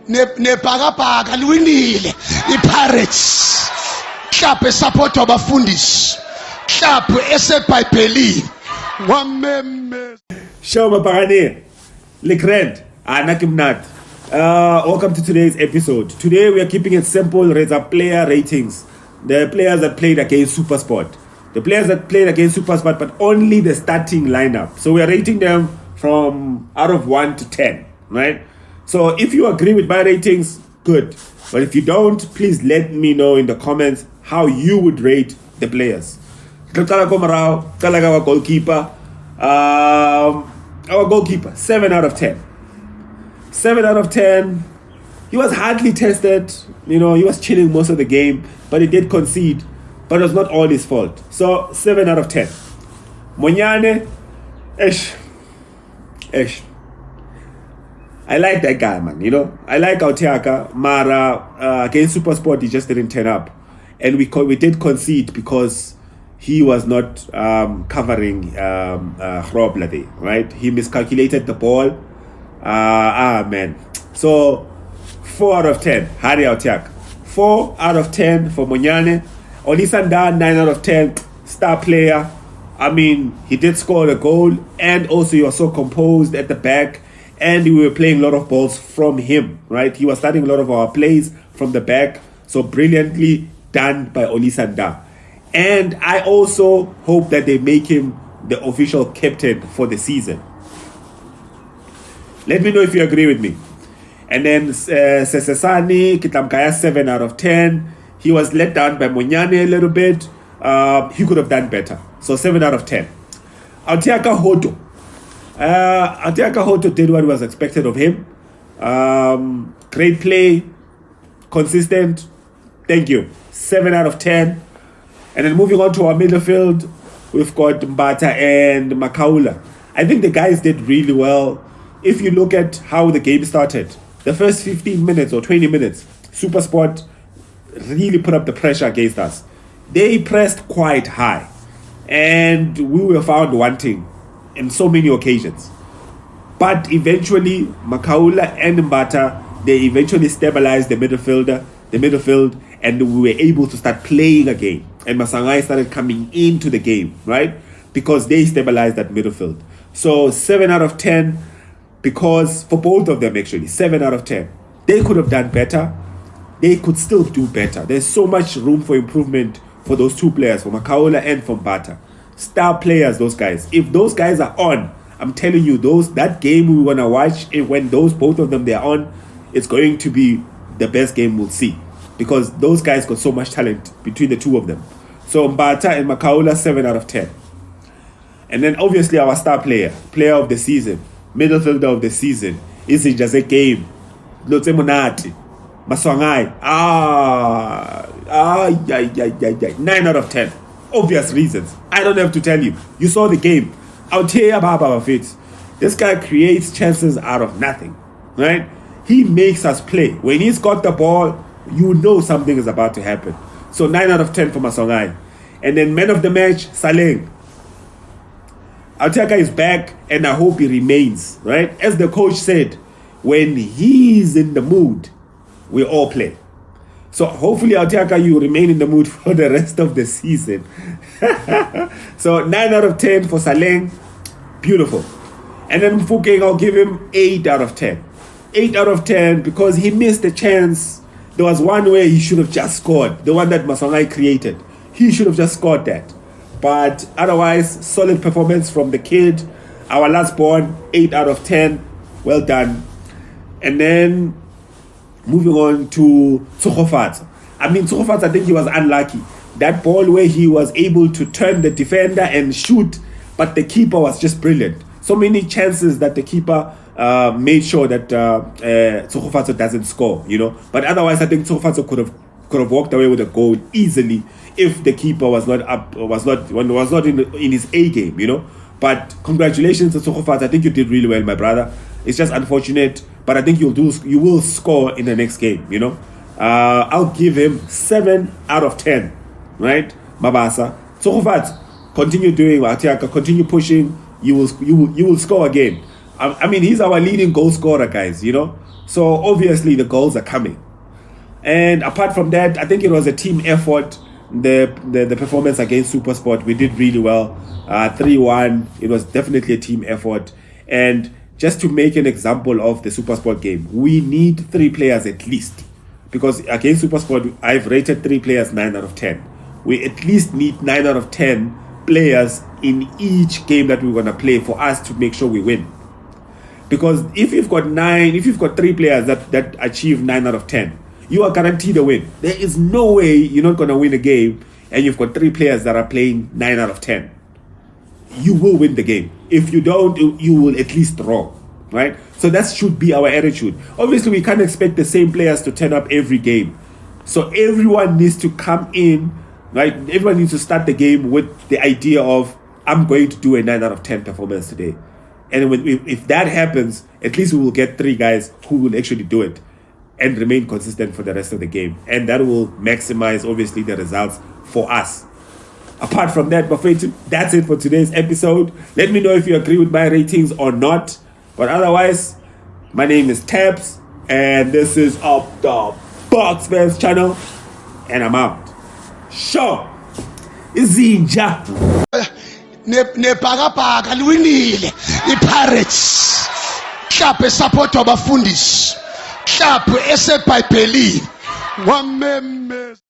nebhakabhaka liwinile iPirates. Club esupport abafundisi. Club eseBhayibhelini. Wameme. Show mapagane. Le grand. Anakimnat. Welcome to today's episode. Today we are keeping it simple. Raise up player ratings. The players that played against Supersport. The players that played against Supersport, but only the starting lineup. So we are rating them from out of 1 to 10, right? So if you agree with my ratings, good. But if you don't, please let me know in the comments how you would rate the players. Our goalkeeper. Our goalkeeper, 7 out of 10. 7 out of 10. He was hardly tested. He was chilling most of the game, but he did concede. But it was not all his fault. So 7 out of 10. Monyane, Esh. I like that guy, man. I like Autiaka. Mara against Supersport, he just didn't turn up, and we did concede because he was not covering Groblade, right? He miscalculated the ball. Man. So 4 out of 10. Hari Autiaka. 4 out of 10 for Monyane. Olisanda, 9 out of 10. Star player. I mean, he did score a goal, and also he was so composed at the back, and we were playing a lot of balls from him, right? He was starting a lot of our plays from the back, so brilliantly done by Olisanda. And I also hope that they make him the official captain for the season. Let me know if you agree with me. And then Sesesani, Kitamkaya, 7 out of 10. He was let down by Monyane a little bit. He could have done better. So 7 out of 10. Autiaka Hoto. Autiaka Hoto did what was expected of him. Great play. Consistent. Thank you. 7 out of 10. And then moving on to our midfield, we've got Mbata and Makaula. I think the guys did really well. If you look at how the game started, the first 15 minutes or 20 minutes, Supersport really put up the pressure against us. They pressed quite high, and we were found wanting in so many occasions. But eventually, Makaula and Mbata, they eventually stabilized the midfield, and we were able to start playing again. And Masangai started coming into the game, right? Because they stabilized that midfield. So 7 out of 10, because for both of them actually, 7 out of 10. They could have done better. They could still do better. There's so much room for improvement for those two players, for Makaula and for Mbata. Star players, those guys. If those guys are on, I'm telling you, that game we want to watch, when both of them they're on, it's going to be the best game we'll see. Because those guys got so much talent between the two of them. So Mbata and Makaula, 7 out of 10. And then obviously our star player of the season, midfielder of the season, is just a game. Lotse Monati. Maswangai. 9 out of 10. Obvious reasons. I don't have to tell you. You saw the game. I'll tell you about our fits. This guy creates chances out of nothing. Right? He makes us play. When he's got the ball, you know something is about to happen. So 9 out of 10 for Maswangai. And then man of the match, Saleng. Autiaka is back, and I hope he remains. Right? As the coach said, when he's in the mood, we all play. So hopefully, Autiaka, you remain in the mood for the rest of the season. So 9 out of 10 for Saleng. Beautiful. And then Mfukeng, I'll give him 8 out of 10. 8 out of 10 because he missed a chance. There was one where he should have just scored. The one that Maswangai created. He should have just scored that. But otherwise, solid performance from the kid. Our last born, 8 out of 10. Well done. And then moving on to Tsukofat. I mean, Tsukofat, I think he was unlucky. That ball where he was able to turn the defender and shoot, but the keeper was just brilliant. So many chances that the keeper made sure that Tsukofat doesn't score, But otherwise, I think Tsukofat could have walked away with a goal easily if the keeper was not in his A game, But congratulations to Tsukofat. I think you did really well, my brother. It's just unfortunate, but I think you will score in the next game, I'll give him 7 out of 10, right? Mabasa. Tsukofat, continue doing Autiaka, continue pushing. You will score again. I mean, he's our leading goal scorer, guys, So obviously the goals are coming. And apart from that, I think it was a team effort. The performance against Supersport, we did really well. 3-1. It was definitely a team effort. And just to make an example of the Supersport game, we need 3 players at least. Because against Supersport, I've rated 3 players 9 out of 10. We at least need 9 out of 10 players in each game that we're going to play for us to make sure we win. Because if you've got 3 players that achieve 9 out of 10, you are guaranteed a win. There is no way you're not going to win a game and you've got 3 players that are playing 9 out of 10. You will win the game. If you don't, you will at least draw, right? So that should be our attitude. Obviously, we can't expect the same players to turn up every game. So everyone needs to come in, right? Everyone needs to start the game with the idea of, I'm going to do a 9 out of 10 performance today. And if that happens, at least we will get 3 guys who will actually do it and remain consistent for the rest of the game. And that will maximize, obviously, the results for us. Apart from that, Bafetu, that's it for today's episode. Let me know if you agree with my ratings or not. But otherwise, my name is Tabs, and this is Up the Box Fans channel, and I'm out. Sure. Izinja. Nebhakabhaka liwinile iPirates. Club esupport abafundisi. Club esebhayibhelini. Wameme